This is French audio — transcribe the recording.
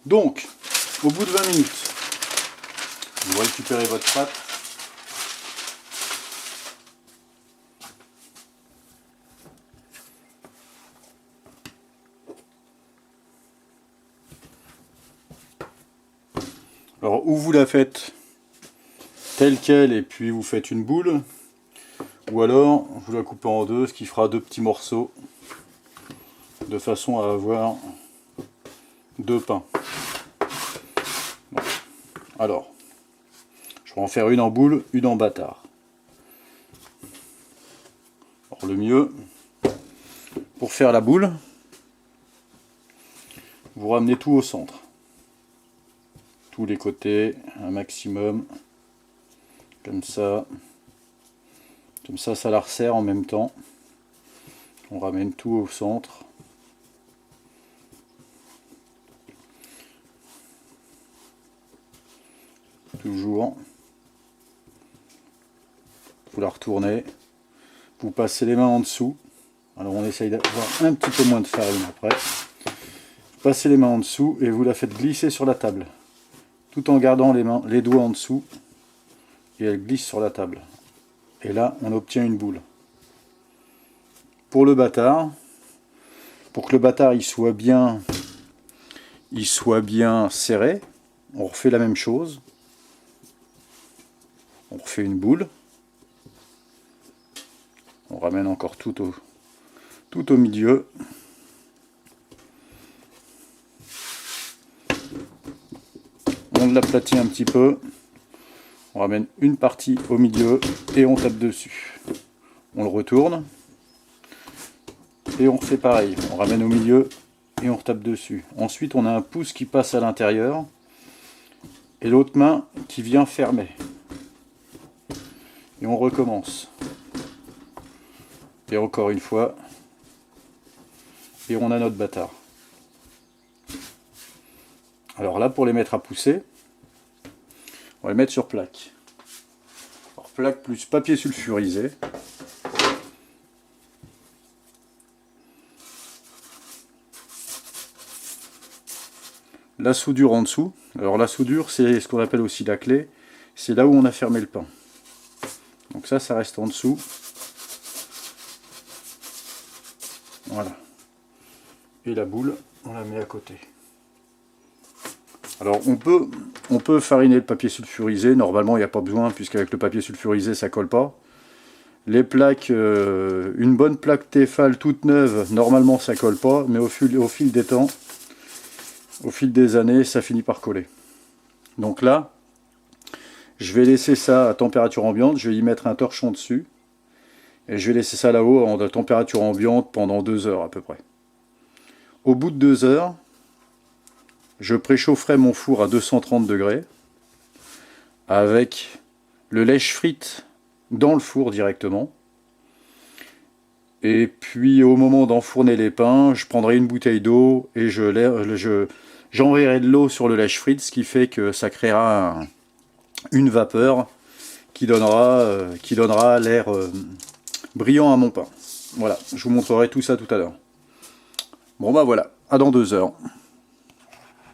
Donc, au bout de 20 minutes, vous récupérez votre pâte. Alors, ou vous la faites telle quelle et puis vous faites une boule, ou alors vous la coupez en deux, ce qui fera deux petits morceaux, de façon à avoir deux pains. Bon. Alors, je vais en faire une en boule, une en bâtard. Alors le mieux, pour faire la boule, vous ramenez tout au centre. Tous les côtés, un maximum. Comme ça. Comme ça la resserre en même temps. On ramène tout au centre. Toujours. Vous la retournez. Vous passez les mains en dessous. Alors on essaye d'avoir un petit peu moins de farine après. Vous passez les mains en dessous et vous la faites glisser sur la table. Tout en gardant les doigts en dessous. Et elle glisse sur la table. Et là, on obtient une boule. Pour le bâtard, pour que le bâtard il soit bien serré, on refait la même chose. On refait une boule. On ramène encore tout au milieu. On l'aplatit un petit peu. On ramène une partie au milieu et on tape dessus. On le retourne. Et on refait pareil. On ramène au milieu et on retape dessus. Ensuite, on a un pouce qui passe à l'intérieur. Et l'autre main qui vient fermer. Et on recommence. Et encore une fois. Et on a notre bâtard. Alors là, pour les mettre à pousser, on va les mettre sur plaque. Alors, plaque plus papier sulfurisé. La soudure en dessous. Alors la soudure, c'est ce qu'on appelle aussi la clé. C'est là où on a fermé le pain. Donc ça reste en dessous. Voilà. Et la boule, on la met à côté. Alors on peut fariner le papier sulfurisé. Normalement, il n'y a pas besoin, puisqu'avec le papier sulfurisé, ça colle pas. Les plaques, une bonne plaque Tefal toute neuve, normalement ça colle pas, mais au fil des temps, au fil des années, ça finit par coller. Donc là, je vais laisser ça à température ambiante, je vais y mettre un torchon dessus, et je vais laisser ça là-haut en température ambiante pendant 2 heures à peu près. Au bout de 2 heures, je préchaufferai mon four à 230 degrés, avec le lèche-frite dans le four directement. Et puis au moment d'enfourner les pains, je prendrai une bouteille d'eau et j'enverrai de l'eau sur le lèche-frite, ce qui fait que ça créera une vapeur qui donnera l'air brillant à mon pain. Voilà, je vous montrerai tout ça tout à l'heure. Bon bah voilà, à dans 2 heures.